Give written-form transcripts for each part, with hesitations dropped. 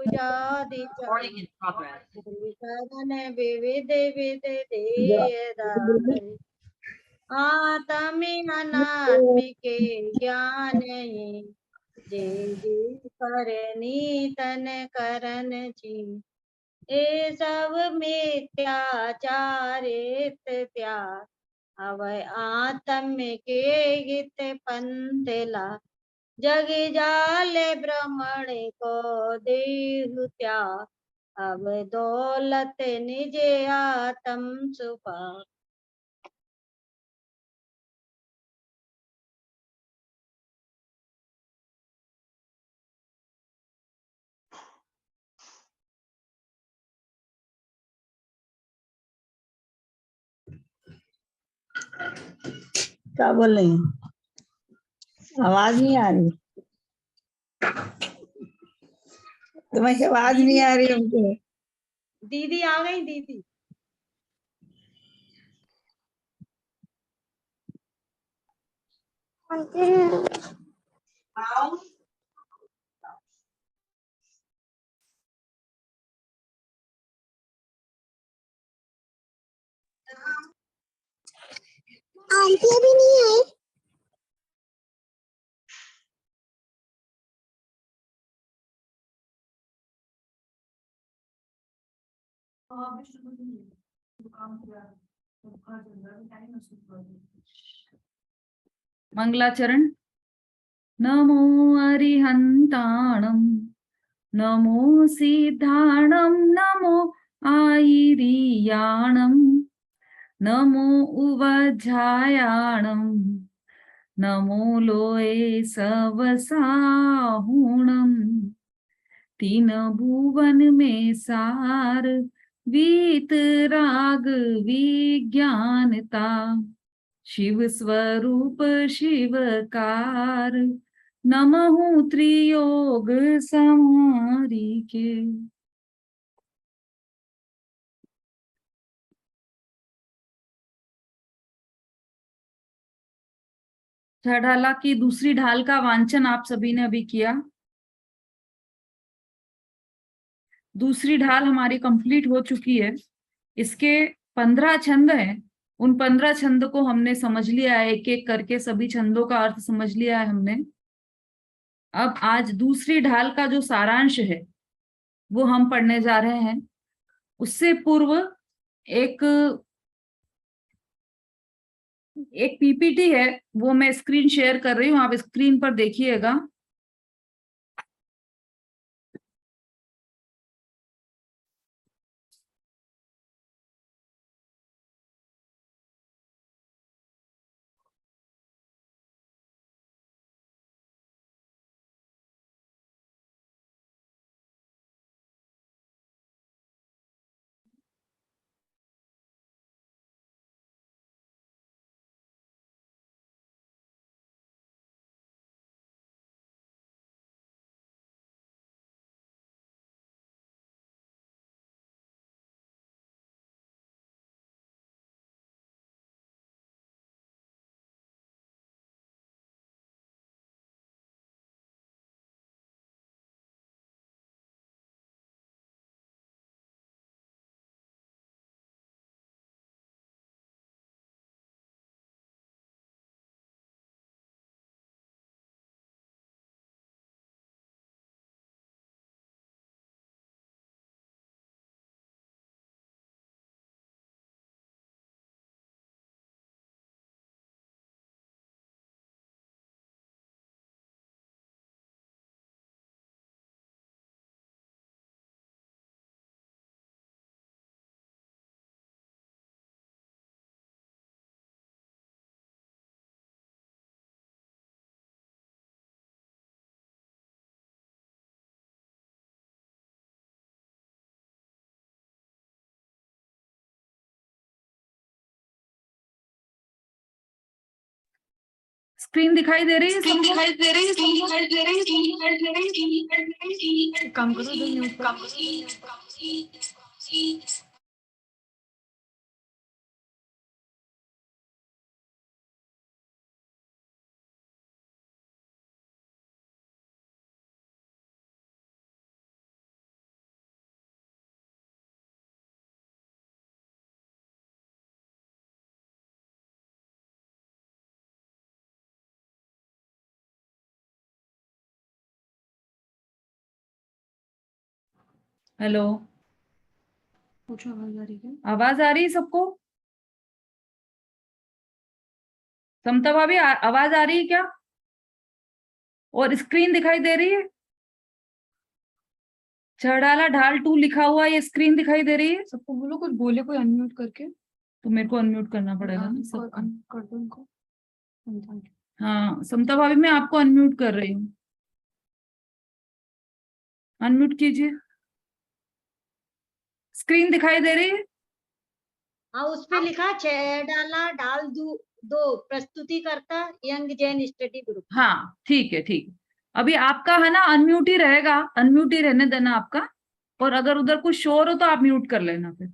पूजादि Recording in progress. शरण विविध विध देदारे आत्मी अनात्मिके ज्ञान जे जे करनी तन करन जी ए सब मिथ्याचारित त्याग अवय आत्म के हित पंथला जग जाले ब्राह्मण को देह त्याग अब दौलत निज आत्म सुपा। क्या बोल रही हैं? आवाज नहीं आ रही। तुम्हें आवाज नहीं आ रही हमको। दीदी आ गई दीदी। आंटी अभी नहीं आई। मंगलाचरण। नमो अरिहंताणं नमो सिद्धाणं नमो आयिरियाणं नमो उवज्झायाणं नमो लोये सवसाहुणं तीन भुवन में सार वीतराग विज्ञानता शिव स्वरूप शिवकार नमहु त्रियोग समारी के। ढाला की दूसरी ढाल का वांचन आप सभी ने अभी किया। दूसरी ढाल हमारी कंप्लीट हो चुकी है। इसके 15 छंद हैं। उन 15 छंद को हमने समझ लिया है, एक एक करके सभी छंदों का अर्थ समझ लिया है हमने। अब आज दूसरी ढाल का जो सारांश है वो हम पढ़ने जा रहे हैं। उससे पूर्व एक पीपीटी है, वो मैं स्क्रीन शेयर कर रही हूँ, आप स्क्रीन पर देखिएगा। स्क्रीन दिखाई दे रही है? काम करो। हेलो, पूछो, आवाज आ रही है? आवाज आ रही है सबको? समता भाभी आवाज आ रही है क्या? और स्क्रीन दिखाई दे रही है? चढ़ाला ढाल 2 लिखा हुआ ये स्क्रीन दिखाई दे रही है? सबको बोलो कुछ बोले, कोई अनम्यूट करके। तो मेरे को अनम्यूट करना पड़ेगा ना सबको। कर दो उनको। हाँ समता भाभी, मैं आपको अनम्यूट कर रही हूँ, अनम्यूट कीजिए। स्क्रीन दिखाई दे रही है? हाँ, उस पे लिखा डाला डाल दो प्रस्तुतिकर्ता यंग जैन स्टडी ग्रुप। हाँ ठीक है, ठीक है। अभी आपका है ना अनम्यूट ही रहेगा, अनम्यूट ही रहने देना आपका। और अगर उधर कुछ शोर हो तो आप म्यूट कर लेना फिर,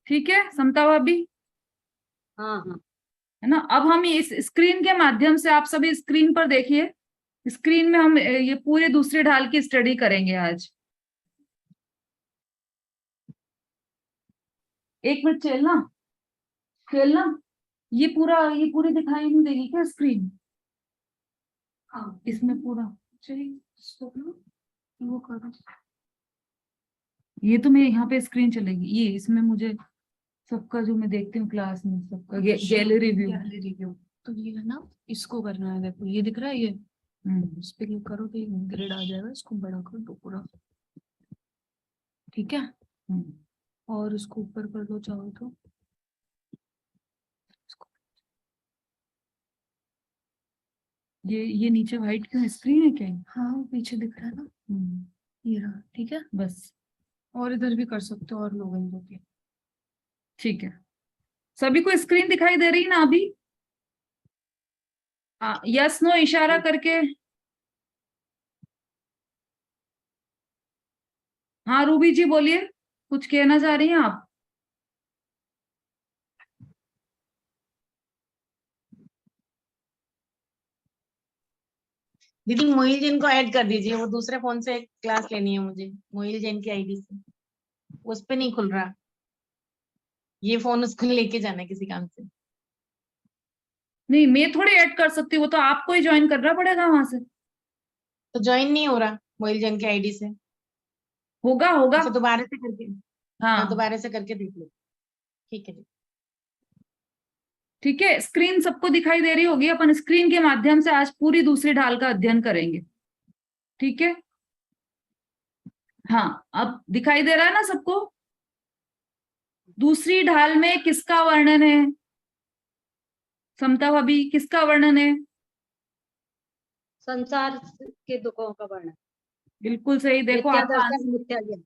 ठीक है समता भाभी? हाँ हाँ, है ना। अब हम इस स्क्रीन के माध्यम से, आप सभी स्क्रीन पर देखिए, स्क्रीन में हम ये पूरे दूसरे ढाल की स्टडी करेंगे आज। 1 मिनट चलना, खेलना। ये पूरी दिखाई नहीं देगी क्या स्क्रीन? हाँ, इसमें पूरा चलिए इसको ना वो करो। ये तो मैं यहाँ पे स्क्रीन चलेगी, ये इसमें मुझे सबका जो मैं देखती हूँ क्लास में सबका गैलरी व्यू। गैलरी व्यू तो ये है ना, इसको करना है। देखो ये दिख रहा है, ये इस पे क्लिक करो तो ग्रिड आ जाएगा। इसको बड़ा कर दो पूरा, ठीक है। और इसको ऊपर कर दो चाहो तो। ये नीचे व्हाइट क्यों स्क्रीन है क्या? हाँ पीछे दिख रहा है ना, ये रहा, ठीक है। बस और इधर भी कर सकते हो, और लोग हैं जो कि। ठीक है। सभी को स्क्रीन दिखाई दे रही ना अभी? यस नो इशारा करके। हाँ रूबी जी बोलिए, कुछ कहना चाह रही हैं आप? दीदी मोहिल जैन को ऐड कर दीजिए, वो दूसरे फोन से क्लास लेनी है मुझे, मोहिल जैन की आईडी से। उस पे नहीं खुल रहा, ये फोन उसको लेके जाना है किसी काम से। नहीं मैं थोड़ी ऐड कर सकती हूँ, वो तो आपको ही ज्वाइन करना पड़ेगा वहां से। तो ज्वाइन नहीं हो रहा मोहिल जैन की आईडी से। होगा होगा। अच्छा दोबारा से करके, हाँ हाँ दोबारा से करके देख लो, ठीक है जी। ठीक है, स्क्रीन सबको दिखाई दे रही होगी। अपन स्क्रीन के माध्यम से आज पूरी दूसरी ढाल का अध्ययन करेंगे, ठीक है। हाँ अब दिखाई दे रहा है ना सबको? दूसरी ढाल में किसका वर्णन है समता भाभी, किसका वर्णन है? संसार के दुखों का वर्णन। बिल्कुल सही। देखो मिथ्या आपका दर्शन, आंसर, मिथ्या ज्ञान।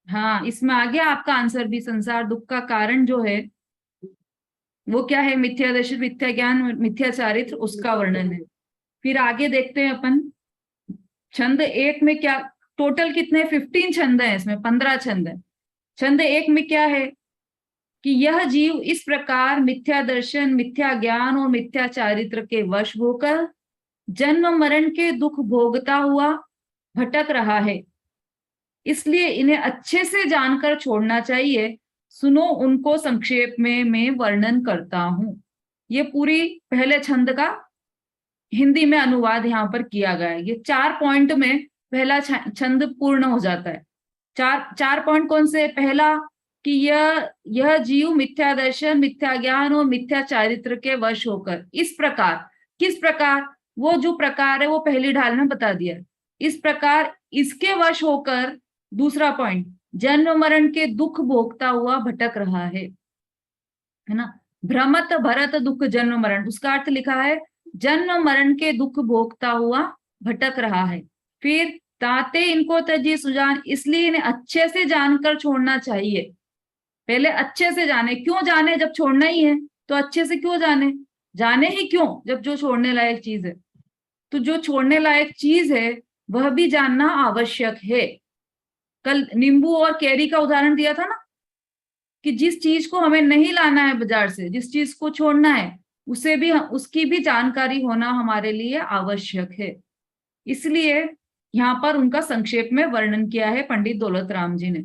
हाँ इसमें आ गया आपका आंसर भी। संसार दुख का कारण जो है वो क्या है? मिथ्या दर्शन, मिथ्या ज्ञान, मिथ्या चारित्र, उसका वर्णन है। फिर आगे देखते हैं अपन छंद 1 में क्या। टोटल कितने 15 छंद है इसमें, 15 छंद है। छंद 1 में क्या है कि यह जीव इस प्रकार मिथ्या दर्शन, मिथ्या ज्ञान और मिथ्या चारित्र के वश होकर जन्म मरण के दुख भोगता हुआ भटक रहा है, इसलिए इन्हें अच्छे से जानकर छोड़ना चाहिए। सुनो उनको संक्षेप में मैं वर्णन करता हूं। ये पूरी पहले छंद का हिंदी में अनुवाद यहाँ पर किया गया है। ये 4 पॉइंट में पहला छंद पूर्ण हो जाता है। चार पॉइंट कौन से? पहला कि यह जीव मिथ्या दर्शन, मिथ्या ज्ञान और मिथ्या चारित्र के वश होकर इस प्रकार, किस प्रकार? वो जो प्रकार है वो पहली ढाल में बता दिया। इस प्रकार इसके वश होकर, दूसरा पॉइंट, जन्म मरण के दुख भोगता हुआ भटक रहा है ना। भ्रमत भरत दुख जन्म मरण, उसका अर्थ लिखा है जन्म मरण के दुख भोगता हुआ भटक रहा है। फिर ताते इनको तजी सुजान, इसलिए इन्हें अच्छे से जानकर छोड़ना चाहिए। पहले अच्छे से जाने। क्यों जाने? जब छोड़ना ही है तो अच्छे से क्यों जाने? जाने ही क्यों जब जो छोड़ने लायक चीज है। तो जो छोड़ने लायक चीज है वह भी जानना आवश्यक है। कल नींबू और कैरी का उदाहरण दिया था ना, कि जिस चीज को हमें नहीं लाना है बाजार से, जिस चीज को छोड़ना है, उसे भी, उसकी भी जानकारी होना हमारे लिए आवश्यक है। इसलिए यहाँ पर उनका संक्षेप में वर्णन किया है पंडित दौलत राम जी ने।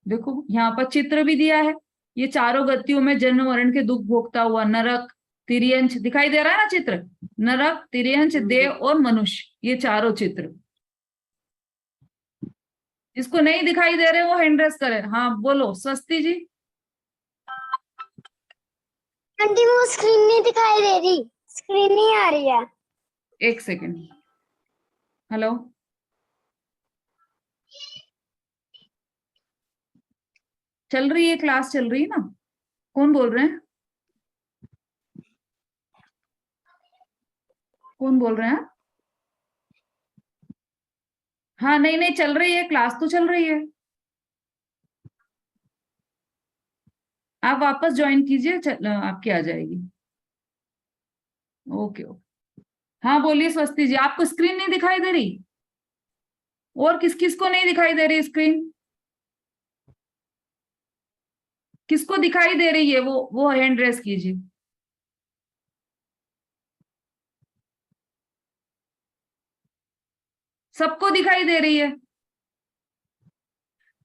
देखो यहाँ पर चित्र भी दिया है। ये चारों गतियों में जन्म मरण के दुख भोगता हुआ नरक, तिर्यंश दिखाई दे रहा है ना चित्र? नरक, तिर्यंश, देव और मनुष्य, ये चारों चित्र। जिसको नहीं दिखाई दे रहे वो हैंड रेस करे। हाँ बोलो स्वस्ति जी। आंटी वो स्क्रीन नहीं दिखाई दे रही, स्क्रीन नहीं आ रही है। एक सेकेंड। हेलो, चल रही है क्लास, चल रही है ना? कौन बोल रहे हैं? कौन बोल रहे हैं? हाँ नहीं नहीं, चल रही है क्लास, तो चल रही है। आप वापस ज्वाइन कीजिए, आपकी आ जाएगी। Okay okay. हाँ बोलिए स्वस्ति जी, आपको स्क्रीन नहीं दिखाई दे रही? और किस किस को नहीं दिखाई दे रही स्क्रीन? किसको दिखाई दे रही है वो हैंड रेस कीजिए। सबको दिखाई दे रही है।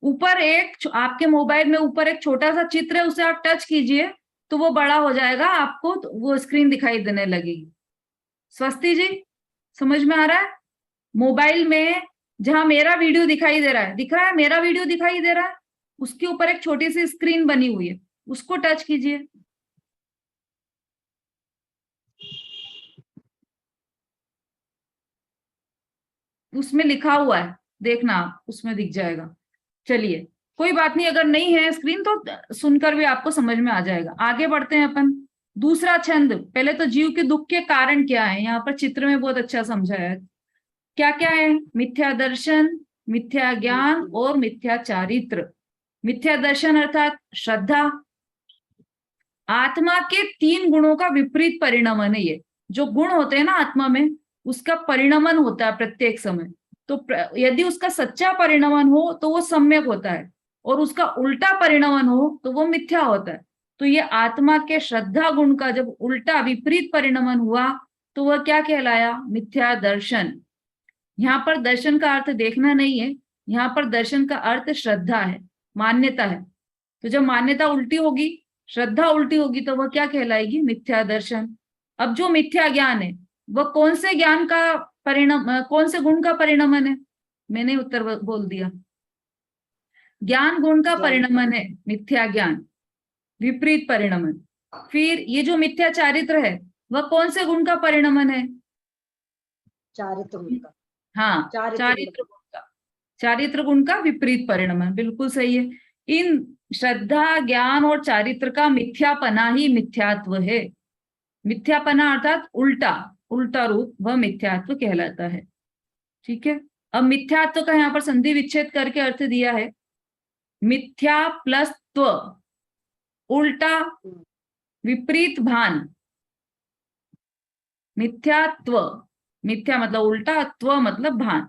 ऊपर एक आपके मोबाइल में ऊपर एक छोटा सा चित्र है, उसे आप टच कीजिए तो वो बड़ा हो जाएगा, आपको तो वो स्क्रीन दिखाई देने लगेगी। स्वस्ति जी समझ में आ रहा है? मोबाइल में जहां मेरा वीडियो दिखाई दे रहा है, दिख रहा है मेरा वीडियो दिखाई दे रहा है, उसके ऊपर एक छोटी सी स्क्रीन बनी हुई है, उसको टच कीजिए। उसमें लिखा हुआ है, देखना आप, उसमें दिख जाएगा। चलिए कोई बात नहीं, अगर नहीं है स्क्रीन तो सुनकर भी आपको समझ में आ जाएगा। आगे बढ़ते हैं अपन। दूसरा छंद, पहले तो जीव के दुख के कारण क्या है, यहाँ पर चित्र में बहुत अच्छा समझाया है। क्या क्या है? मिथ्या दर्शन, मिथ्या ज्ञान और मिथ्या चारित्र। मिथ्या दर्शन अर्थात श्रद्धा। आत्मा के 3 गुणों का विपरीत परिणमन है ये। जो गुण होते हैं ना आत्मा में, उसका परिणमन होता है प्रत्येक समय। तो यदि उसका सच्चा परिणमन हो तो वो सम्यक होता है, और उसका उल्टा परिणमन हो तो वो मिथ्या होता है। तो ये आत्मा के श्रद्धा गुण का जब उल्टा विपरीत परिणमन हुआ तो वह क्या कहलाया? मिथ्या दर्शन। यहाँ पर दर्शन का अर्थ देखना नहीं है, यहाँ पर दर्शन का अर्थ श्रद्धा है, मान्यता है। तो जब मान्यता उल्टी होगी, श्रद्धा उल्टी होगी, तो वह क्या कहलाएगी? मिथ्या दर्शन। अब जो मिथ्या ज्ञान है वह कौन से ज्ञान का परिणाम, कौन से गुण का परिणमन है? मैंने उत्तर बोल दिया, ज्ञान गुण का परिणमन है मिथ्या ज्ञान, विपरीत परिणमन। फिर ये जो मिथ्या चारित्र है वह कौन से गुण का परिणमन है? चारित्र गुण का। हाँ चारित्र चारित्र गुण का, चारित्र गुण का विपरीत परिणमन, बिल्कुल सही है। इन श्रद्धा, ज्ञान और चारित्र का मिथ्यापना ही मिथ्यात्व है। मिथ्यापना अर्थात उल्टा, उल्टा रूप, वह मिथ्यात्व कहलाता है। ठीक है, अब मिथ्यात्व का यहाँ पर संधि विच्छेद करके अर्थ दिया है। मिथ्या प्लस त्व, उल्टा, विपरीत भान। मिथ्यात्व, मिथ्या मतलब उल्टा, त्व मतलब भान।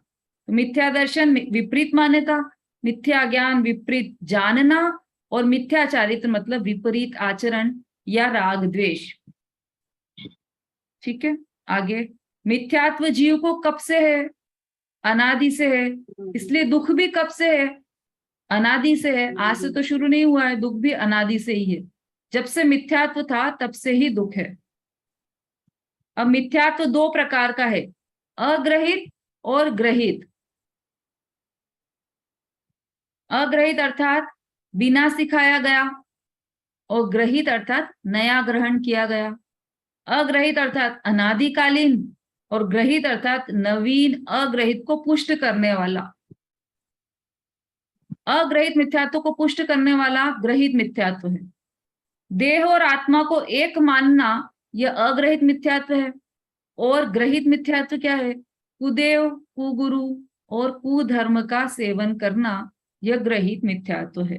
तो मिथ्या दर्शन विपरीत मान्यता, मिथ्या ज्ञान विपरीत जानना, और मिथ्या चारित्र मतलब विपरीत आचरण या राग द्वेष। ठीक है, आगे। मिथ्यात्व जीव को कब से है? अनादि से है। इसलिए दुख भी कब से है? अनादि से है। आज से तो शुरू नहीं हुआ है, दुख भी अनादि से ही है। जब से मिथ्यात्व था तब से ही दुख है। अब मिथ्यात्व 2 प्रकार का है, अग्रहित और ग्रहित। अग्रहित अर्थात बिना सिखाया गया, और ग्रहित अर्थात नया ग्रहण किया गया। अग्रहित अर्थात अनादिकालीन, और ग्रहित अर्थात नवीन अग्रहित को पुष्ट करने वाला। अग्रहित मिथ्यात्व को पुष्ट करने वाला ग्रहित मिथ्यात्व है। देह और आत्मा को एक मानना यह अग्रहित मिथ्यात्व है, और ग्रहित मिथ्यात्व क्या है? कुदेव, कुगुरु और कुधर्म का सेवन करना, यह ग्रहित मिथ्यात्व है।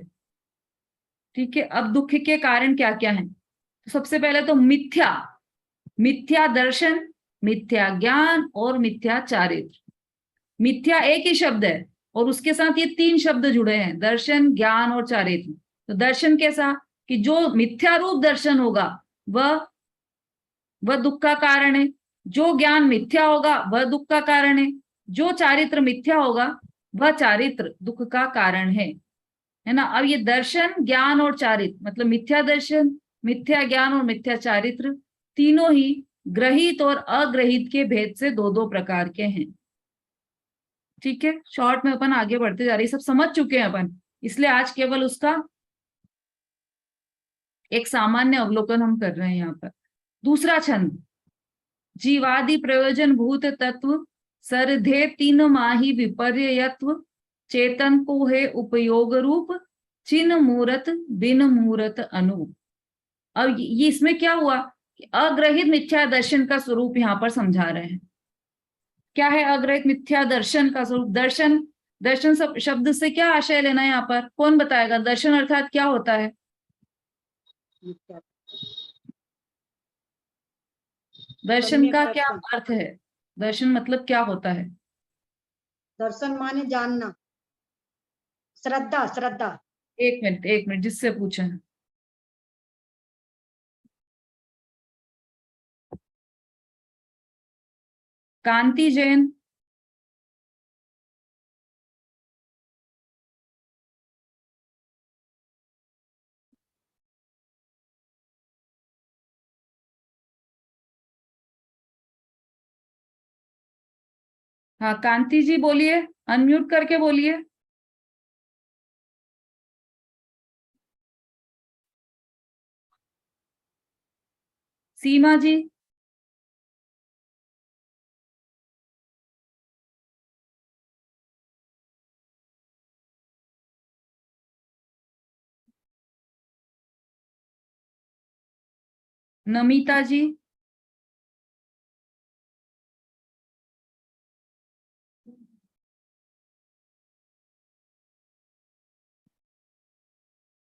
ठीक है, अब दुख के कारण क्या क्या है? तो सबसे पहले तो मिथ्या, मिथ्या दर्शन, मिथ्या ज्ञान और मिथ्या चारित्र। मिथ्या एक ही शब्द है और उसके साथ ये 3 शब्द जुड़े हैं, दर्शन, ज्ञान और चारित्र। तो दर्शन कैसा? कि जो मिथ्या रूप दर्शन होगा वह दुख का कारण है। जो ज्ञान मिथ्या होगा वह दुख का कारण है। जो चारित्र मिथ्या होगा वह चारित्र दुख का कारण है ना? अब ये दर्शन, ज्ञान और चारित्र मतलब मिथ्या दर्शन, मिथ्या ज्ञान और मिथ्या चारित्र तीनों ही ग्रहित और अग्रहित के भेद से 2-2 प्रकार के हैं। ठीक है, शॉर्ट में अपन आगे बढ़ते जा रहे हैं, सब समझ चुके हैं अपन, इसलिए आज केवल उसका एक सामान्य अवलोकन हम कर रहे हैं यहाँ पर। दूसरा छंद, जीवादि प्रयोजन भूत तत्व सरधे तीन माही विपर्ययत्व चेतन को है उपयोग रूप चिन्ह मूरत बिन मूरत अनु। अब ये इसमें क्या हुआ कि अग्रहित मिथ्या दर्शन का स्वरूप यहाँ पर समझा रहे हैं। क्या है अग्रहित मिथ्या दर्शन का स्वरूप? दर्शन, दर्शन शब्द से क्या आशय लेना है यहाँ पर, कौन बताएगा? दर्शन अर्थात क्या होता है? दर्शन का क्या अर्थ है? दर्शन मतलब क्या होता है? दर्शन माने जानना, श्रद्धा, श्रद्धा। एक मिनट जिससे पूछे हैं। कांति जैन, हाँ कांति जी बोलिए, अनम्यूट करके बोलिए। सीमा जी, नमिता जी,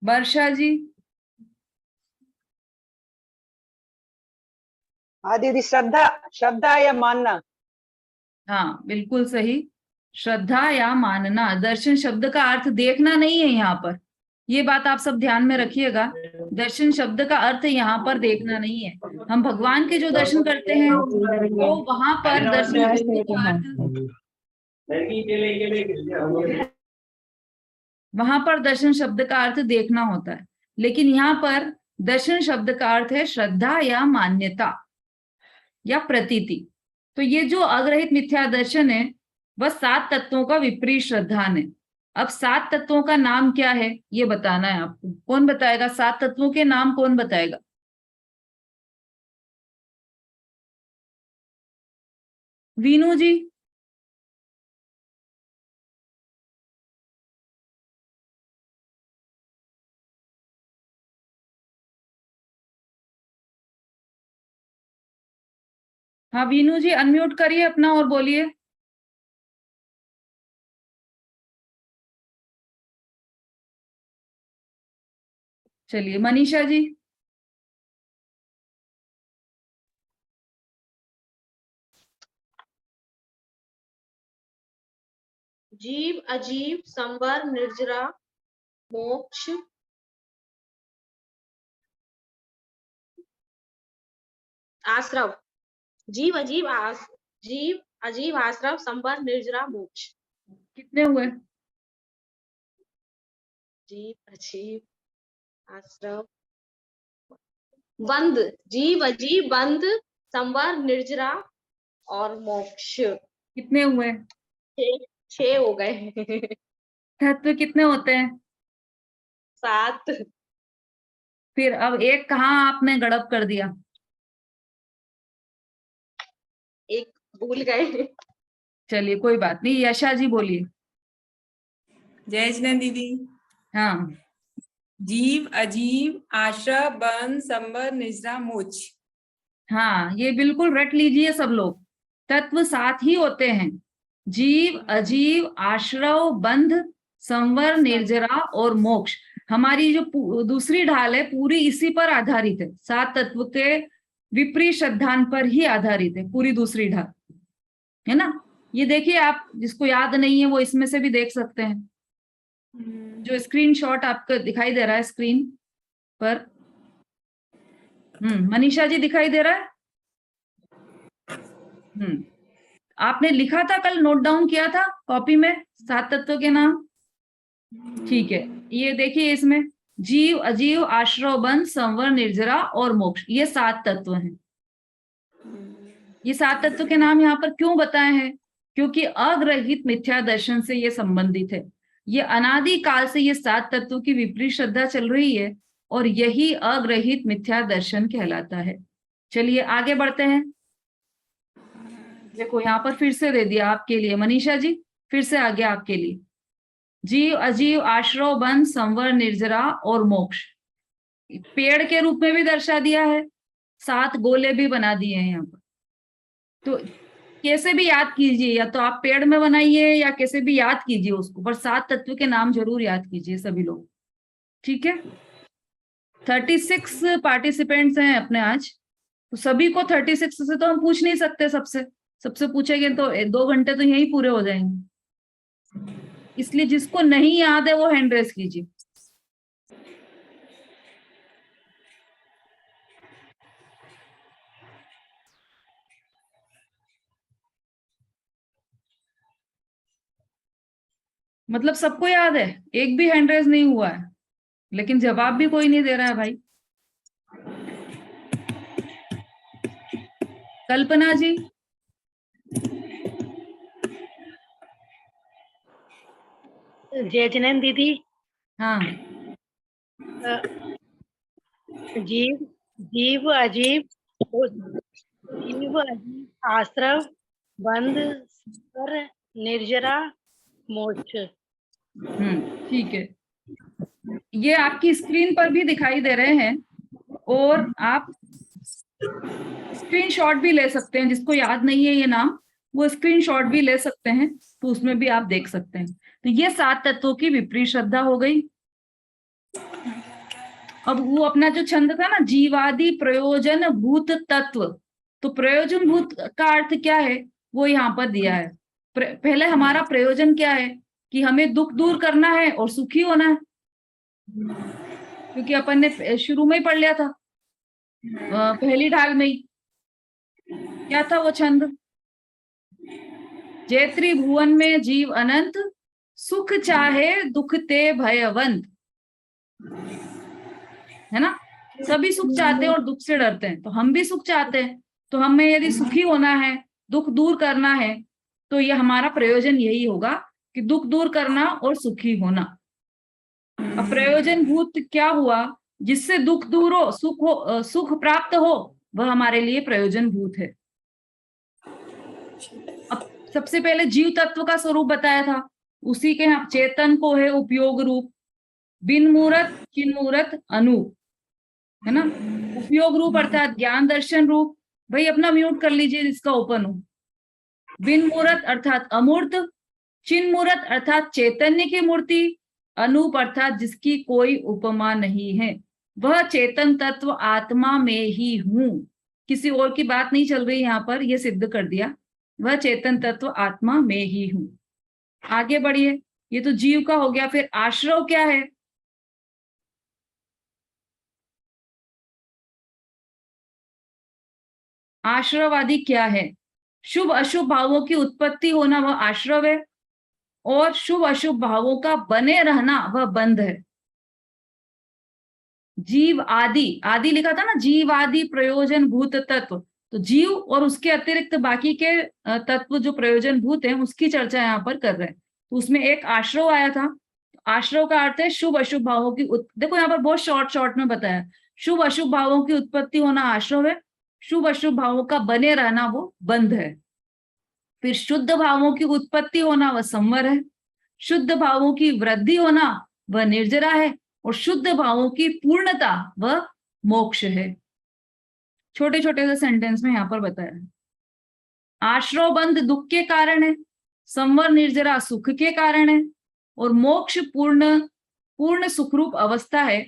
वर्षा जी, हाँ दीदी, श्रद्धा, श्रद्धा या मानना। हाँ बिल्कुल सही, श्रद्धा या मानना। दर्शन शब्द का अर्थ देखना नहीं है यहाँ पर, ये बात आप सब ध्यान में रखिएगा। दर्शन शब्द का अर्थ यहाँ पर देखना नहीं है। हम भगवान के जो दर्शन करते हैं वो वहां पर दर्शन शब्द का अर्थ, वहां पर दर्शन शब्द का अर्थ देखना होता है, लेकिन यहाँ पर दर्शन शब्द का अर्थ है श्रद्धा या मान्यता या प्रतीति। तो ये जो अग्रहित मिथ्या दर्शन है वह 7 तत्वों का विपरीत श्रद्धान है। अब 7 तत्वों का नाम क्या है ये बताना है आपको। कौन बताएगा 7 तत्वों के नाम? कौन बताएगा? वीनू जी, हाँ वीनू जी अनम्यूट करिए अपना और बोलिए। चलिए मनीषा जी। जीव, अजीव, संवर, निर्जरा, मोक्ष, आश्रव। जीव, अजीव, जीव, अजीव, आश्रव, संवर, निर्जरा, मोक्ष। कितने हुए? जीव, अजीव, आश्रव, बंद। जीव, अजीव, बंद, संवर, निर्जरा और मोक्ष। कितने हुए? 6 हो गए। तत्व कितने होते हैं? 7। फिर अब एक कहाँ आपने गड़प कर दिया? एक भूल गए। चलिए कोई बात नहीं, यशा जी बोलिए। जय जैन दीदी। हाँ, जीव, अजीव, आश्रय, बंध, संबर, निजरा, मोक्ष। हाँ ये बिल्कुल रट लीजिए सब लोग। तत्व 7 ही होते हैं, जीव, अजीव, आश्रव, बंध, संवर, निर्जरा और मोक्ष। हमारी जो दूसरी ढाल है पूरी इसी पर आधारित है, 7 तत्व के विपरीत श्रद्धान पर ही आधारित है पूरी दूसरी ढाल, है ना। ये देखिए, आप जिसको याद नहीं है वो इसमें से भी देख सकते हैं। जो स्क्रीनशॉट आपको दिखाई दे रहा है स्क्रीन पर, मनीषा जी दिखाई दे रहा है? आपने लिखा था कल, नोट डाउन किया था कॉपी में 7 तत्वों के नाम? ठीक है, ये देखिए इसमें जीव, अजीव, आश्रव, बंध, संवर, निर्जरा और मोक्ष, ये 7 तत्व हैं। ये 7 तत्व के नाम यहाँ पर क्यों बताए हैं? क्योंकि अग्रहित मिथ्या दर्शन से ये संबंधित है। ये अनादि काल से ये 7 तत्वों की विपरीत श्रद्धा चल रही है और यही अग्रहित मिथ्या दर्शन कहलाता है। चलिए आगे बढ़ते हैं। देखो यहाँ पर फिर से दे दिया आपके लिए, मनीषा जी फिर से आगे आपके लिए। जीव अजीव, आश्रव, बंध, संवर, निर्जरा और मोक्ष पेड़ के रूप में भी दर्शा दिया है, 7 गोले भी बना दिए हैं यहाँ पर। तो कैसे भी याद कीजिए, या तो आप पेड़ में बनाइए या कैसे भी याद कीजिए उसको, पर 7 तत्व के नाम जरूर याद कीजिए सभी लोग, ठीक है। 36 पार्टिसिपेंट्स हैं अपने आज, तो सभी को 36 से तो हम पूछ नहीं सकते, सबसे पूछेंगे तो 2 घंटे तो यही पूरे हो जाएंगे। इसलिए जिसको नहीं याद है वो हैंड रेस कीजिए। मतलब सबको याद है, एक भी हैंड रेस नहीं हुआ है, लेकिन जवाब भी कोई नहीं दे रहा है भाई। कल्पना जी, जयचनन दीदी, हाँ, जीव जीव अजीव, आश्रव, बंध, संवर, निर्जरा, मोक्ष। ठीक है। ये आपकी स्क्रीन पर भी दिखाई दे रहे हैं और आप स्क्रीनशॉट भी ले सकते हैं। जिसको याद नहीं है ये नाम, वो स्क्रीनशॉट भी ले सकते हैं, तो उसमें भी आप देख सकते हैं। तो ये 7 तत्वों की विपरीत श्रद्धा हो गई। अब वो अपना जो छंद था ना, जीवादि प्रयोजन भूत तत्व, तो प्रयोजन भूत का अर्थ क्या है वो यहाँ पर दिया है। पहले हमारा प्रयोजन क्या है कि हमें दुख दूर करना है और सुखी होना है, क्योंकि अपन ने शुरू में ही पढ़ लिया था, पहली ढाल में ही। क्या था वो छंद? जैत्री भुवन में जीव अनंत, सुख चाहे दुख ते भयवंत, है ना। सभी सुख चाहते हैं और दुख से डरते हैं, तो हम भी सुख चाहते हैं। तो हमें यदि सुखी होना है, दुख दूर करना है, तो ये हमारा प्रयोजन यही होगा कि दुख दूर करना और सुखी होना। अब प्रयोजन भूत क्या हुआ? जिससे दुख दूर हो, सुख प्राप्त हो, वह हमारे लिए प्रयोजन भूत है। अब सबसे पहले जीव तत्व का स्वरूप बताया था, उसी के यहाँ चेतन को है उपयोग रूप, बिन मूरत, चिन मूरत, अनूप, है ना। उपयोग रूप अर्थात ज्ञान दर्शन रूप, भाई अपना म्यूट कर लीजिए जिसका ओपन हो। बिन मूरत अर्थात अमूर्त, चिन मूरत अर्थात चैतन्य की मूर्ति, अनूप अर्थात जिसकी कोई उपमा नहीं है। वह चेतन तत्व आत्मा में ही हूं, किसी और की बात नहीं चल रही यहाँ पर, यह सिद्ध कर दिया। वह चेतन तत्व आत्मा में ही हूं। आगे बढ़िए, ये तो जीव का हो गया। फिर आश्रव क्या है? आश्रवादी क्या है? शुभ अशुभ भावों की उत्पत्ति होना वह आश्रव है, और शुभ अशुभ भावों का बने रहना वह बंध है। जीव आदि, आदि लिखा था ना, जीव आदि प्रयोजन भूत तत्व, तो जीव और उसके अतिरिक्त बाकी के तत्व जो प्रयोजन भूत हैं उसकी चर्चा यहाँ पर कर रहे हैं। तो उसमें एक आश्रव आया था। आश्रव का अर्थ है शुभ अशुभ भावों की देखो यहाँ पर बहुत शॉर्ट में बताया, शुभ अशुभ भावों की उत्पत्ति होना आश्रव है, शुभ अशुभ भावों का बने रहना वो बंध है। फिर शुद्ध भावों की उत्पत्ति होना वह संवर है, शुद्ध भावों की वृद्धि होना वह निर्जरा है, और शुद्ध भावों की पूर्णता वह मोक्ष है। छोटे छोटे से सेंटेंस में यहाँ पर बताया। आश्रव बंध दुख के कारण है, संवर निर्जरा सुख के कारण है, और मोक्ष पूर्ण सुखरूप अवस्था है।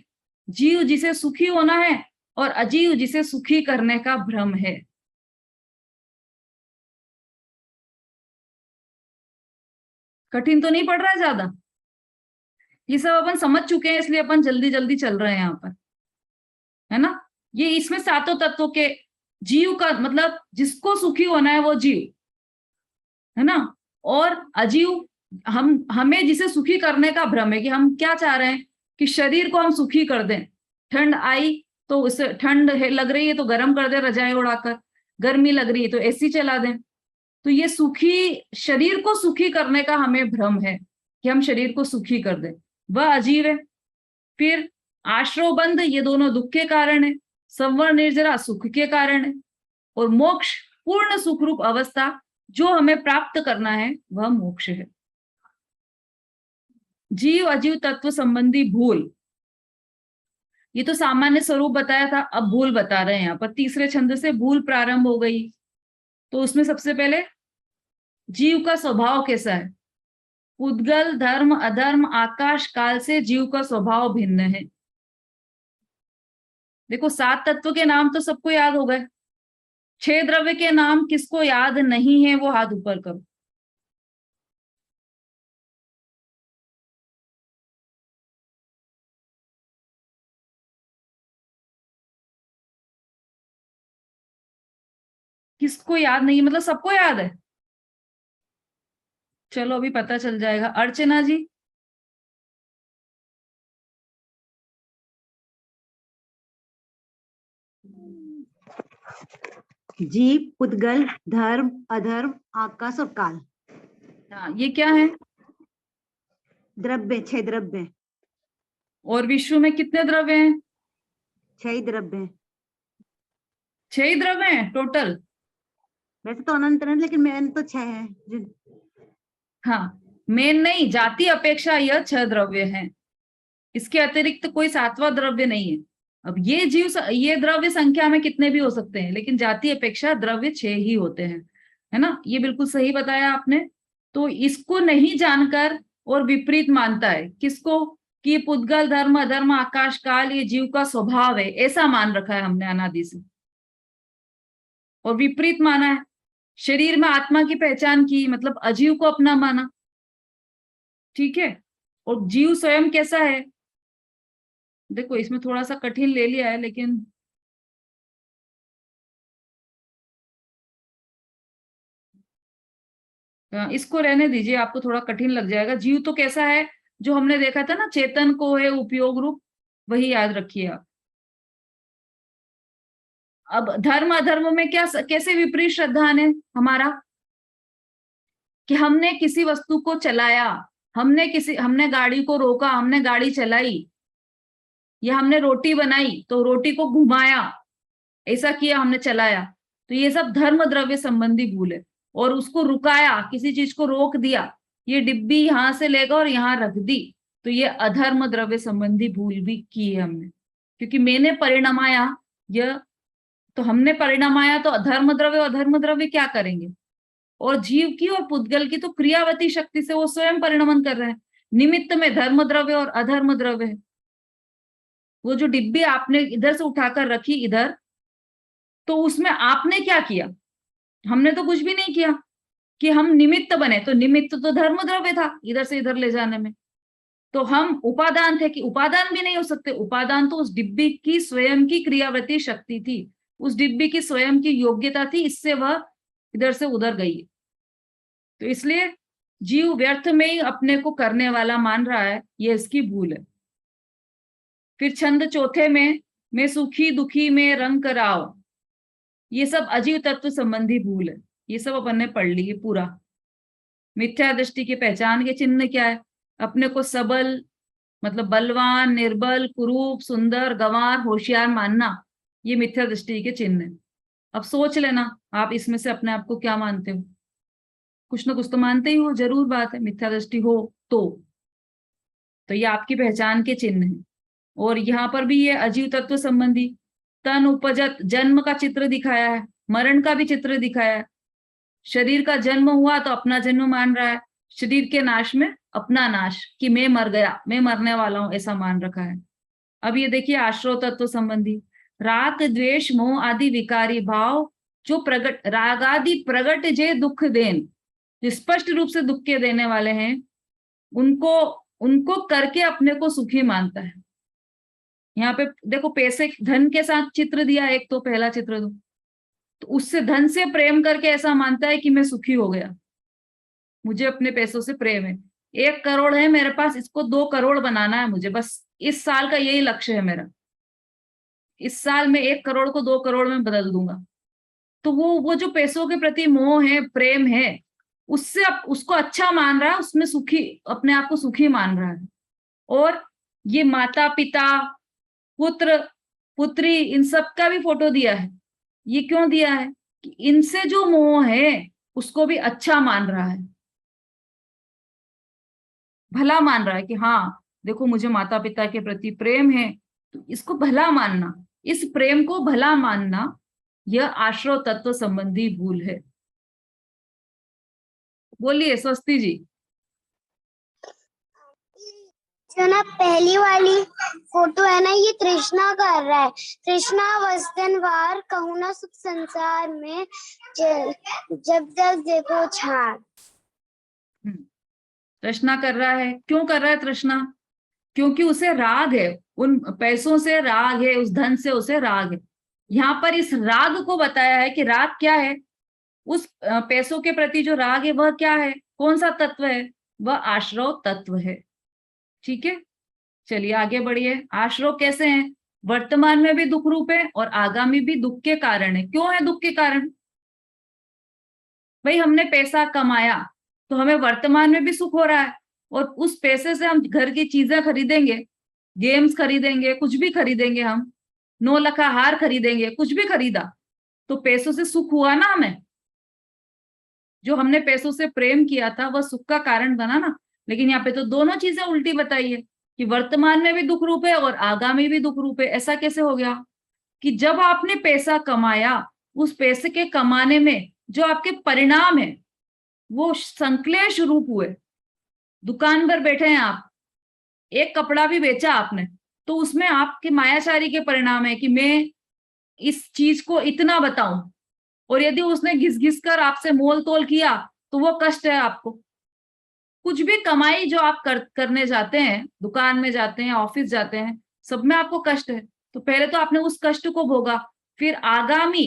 जीव जिसे सुखी होना है और अजीव जिसे सुखी करने का भ्रम है। कठिन तो नहीं पड़ रहा है ज्यादा? ये सब अपन समझ चुके हैं, इसलिए अपन जल्दी जल्दी चल रहे हैं यहाँ पर, है ना। ये इसमें 7 तत्वों के जीव का मतलब जिसको सुखी होना है वो जीव, है ना, और अजीव हमें जिसे सुखी करने का भ्रम है कि हम क्या चाह रहे हैं कि शरीर को हम सुखी कर दें। ठंड आई तो उसे ठंड लग रही है तो गर्म कर दें रजाई उड़ाकर, गर्मी लग रही है तो एसी चला दें। तो ये सुखी, शरीर को सुखी करने का हमें भ्रम है कि हम शरीर को सुखी कर दें, वह अजीव है। फिर आश्रव बंध, ये दोनों दुख के कारण है। संवर निर्जरा सुख के कारण है। और मोक्ष, पूर्ण सुख रूप अवस्था जो हमें प्राप्त करना है वह मोक्ष है। जीव अजीव तत्व संबंधी भूल, ये तो सामान्य स्वरूप बताया था, अब भूल बता रहे हैं यहाँ पर। तीसरे छंद से भूल प्रारंभ हो गई। तो उसमें सबसे पहले जीव का स्वभाव कैसा है। उद्गल, धर्म, अधर्म, आकाश, काल से जीव का स्वभाव भिन्न है। देखो 7 तत्व के नाम तो सबको याद हो गए। 6 द्रव्य के नाम किसको याद नहीं है वो हाथ ऊपर करो। किसको याद नहीं, मतलब सबको याद है। चलो अभी पता चल जाएगा। अर्चना जी। जीव, उद्गल, धर्म, अधर्म, आकाश और काल। हाँ, ये क्या है। द्रव्य, 6 द्रव्य। और विश्व में कितने द्रव्य हैं। 6 द्रव्य। 6 ही द्रव्य हैं टोटल। वैसे तो अनंत है लेकिन मेन तो 6 है। हाँ, मेन नहीं, जाति अपेक्षा यह 6 द्रव्य हैं। इसके अतिरिक्त कोई 7वां द्रव्य नहीं है। अब ये जीव, ये द्रव्य संख्या में कितने भी हो सकते हैं, लेकिन जाति अपेक्षा द्रव्य 6 ही होते हैं, है ना। ये बिल्कुल सही बताया आपने। तो इसको नहीं जानकर और विपरीत मानता है किसको, कि पुद्गल, धर्म, अधर्म, आकाश, काल ये जीव का स्वभाव है, ऐसा मान रखा है हमने अनादि से, और विपरीत माना है। शरीर में आत्मा की पहचान की, मतलब अजीव को अपना माना। ठीक है। और जीव स्वयं कैसा है, देखो इसमें थोड़ा सा कठिन ले लिया है, लेकिन इसको रहने दीजिए, आपको थोड़ा कठिन लग जाएगा। जीव तो कैसा है, जो हमने देखा था ना, चेतन को है उपयोग रूप, वही याद रखिए आप। अब धर्म अधर्म में क्या, कैसे विपरीत श्रद्धान है हमारा, कि हमने किसी वस्तु को चलाया, हमने गाड़ी को रोका, हमने गाड़ी चलाई, या हमने रोटी बनाई तो रोटी को घुमाया, ऐसा किया, हमने चलाया, तो ये सब धर्म द्रव्य संबंधी भूल है। और उसको रुकाया, किसी चीज को रोक दिया, ये डिब्बी यहां से लेकर और यहां रख दी, तो ये अधर्म द्रव्य संबंधी भूल भी की है हमने, क्योंकि मैंने परिणमाया, यह तो हमने परिणमाया, तो अधर्म द्रव्य और अधर्म द्रव्य क्या करेंगे। और जीव की और पुद्गल की तो क्रियावती शक्ति से वो स्वयं परिणमन कर रहे हैं। निमित्त में धर्म द्रव्य और अधर्म द्रव्य है। वो जो डिब्बी आपने इधर से उठाकर रखी इधर, तो उसमें आपने क्या किया, हमने तो कुछ भी नहीं किया, कि हम निमित्त बने, तो निमित्त तो धर्म द्रव्य था इधर से इधर ले जाने में। तो हम उपादान थे, कि उपादान भी नहीं हो सकते। उपादान तो उस डिब्बी की स्वयं की क्रियावती शक्ति थी, उस डिब्बी की स्वयं की योग्यता थी, इससे वह इधर से उधर गई। तो इसलिए जीव व्यर्थ में ही अपने को करने वाला मान रहा है, यह इसकी भूल है। फिर छंद चौथे में, मैं सुखी दुखी में रंग कराओ, ये सब अजीव तत्व संबंधी भूल है। ये सब अपन ने पढ़ ली पूरा। मिथ्या दृष्टि की पहचान के चिन्ह क्या है, अपने को सबल, मतलब बलवान, निर्बल, कुरूप, सुंदर, गंवार, होशियार मानना, ये मिथ्या दृष्टि के चिन्ह है। अब सोच लेना आप इसमें से अपने आप को क्या मानते हो। कुछ ना कुछ तो मानते ही हो, जरूर बात है, मिथ्या दृष्टि हो तो ये आपकी पहचान के चिन्ह है। और यहाँ पर भी ये अजीव तत्व संबंधी तन उपजत, जन्म का चित्र दिखाया है, मरण का भी चित्र दिखाया है। शरीर का जन्म हुआ तो अपना जन्म मान रहा है, शरीर के नाश में अपना नाश, कि मैं मर गया, मैं मरने वाला हूं, ऐसा मान रखा है। अब ये देखिए आश्रव तत्व संबंधी, राग द्वेष मोह आदि विकारी भाव जो प्रगट, राग आदि प्रगट जे दुख देन, जो स्पष्ट रूप से दुख के देने वाले हैं, उनको करके अपने को सुखी मानता है। यहाँ पे देखो पैसे, धन के साथ चित्र दिया एक, तो पहला चित्र दो, तो उससे धन से प्रेम करके ऐसा मानता है कि मैं सुखी हो गया, मुझे अपने पैसों से प्रेम है। 1 करोड़ है मेरे पास, इसको 2 करोड़ बनाना है मुझे, बस इस साल का यही लक्ष्य है मेरा, इस साल में 1 करोड़ को 2 करोड़ में बदल दूंगा। तो वो जो पैसों के प्रति मोह है, प्रेम है, उससे उसको अच्छा मान रहा है, उसमें सुखी, अपने आप को सुखी मान रहा है। और ये माता पिता, पुत्र पुत्री, इन सब का भी फोटो दिया है। ये क्यों दिया है? कि इनसे जो मोह है उसको भी अच्छा मान रहा है, भला मान रहा है कि हाँ देखो मुझे माता पिता के प्रति प्रेम है, तो इसको भला मानना, इस प्रेम को भला मानना, यह आश्रव तत्व संबंधी भूल है। बोलिए स्वस्ति जी। जो ना पहली वाली फोटो है ना, ये तृष्णा कर रहा है। तृष्णा वस्तन वार कहूँ ना सुख संसार में, जब तक देखो छाड़। तृष्णा कर रहा है। क्यों कर रहा है तृष्णा? क्योंकि उसे राग है, उन पैसों से राग है, उस धन से उसे राग है। यहाँ पर इस राग को बताया है कि राग क्या है। उस पैसों के प्रति जो राग है वह क्या है, कौन सा तत्व है? वह आश्रव तत्व है। ठीक है, चलिए आगे बढ़िए। आश्रव कैसे हैं? वर्तमान में भी दुख रूप है और आगामी भी दुख के कारण है। क्यों है दुख के कारण? भाई हमने पैसा कमाया तो हमें वर्तमान में भी सुख हो रहा है, और उस पैसे से हम घर की चीजें खरीदेंगे, गेम्स खरीदेंगे, कुछ भी खरीदेंगे, हम 9 लाख का हार खरीदेंगे, कुछ भी खरीदा, तो पैसों से सुख हुआ ना हमें। जो हमने पैसों से प्रेम किया था वह सुख का कारण बना ना। लेकिन यहाँ पे तो दोनों चीजें उल्टी बताई है कि वर्तमान में भी दुख रूप है और आगामी भी दुख रूप है। ऐसा कैसे हो गया? कि जब आपने पैसा कमाया, उस पैसे के कमाने में जो आपके परिणाम है वो संक्लेश रूप हुए। दुकान पर बैठे हैं आप, एक कपड़ा भी बेचा आपने, तो उसमें आपके मायाचारी के परिणाम है कि मैं इस चीज को इतना बताऊं, और यदि उसने घिस घिस कर आपसे मोल तोल किया तो वो कष्ट है आपको। कुछ भी कमाई जो आप करने जाते हैं, दुकान में जाते हैं, ऑफिस जाते हैं, सब में आपको कष्ट है। तो पहले तो आपने उस कष्ट को भोगा, फिर आगामी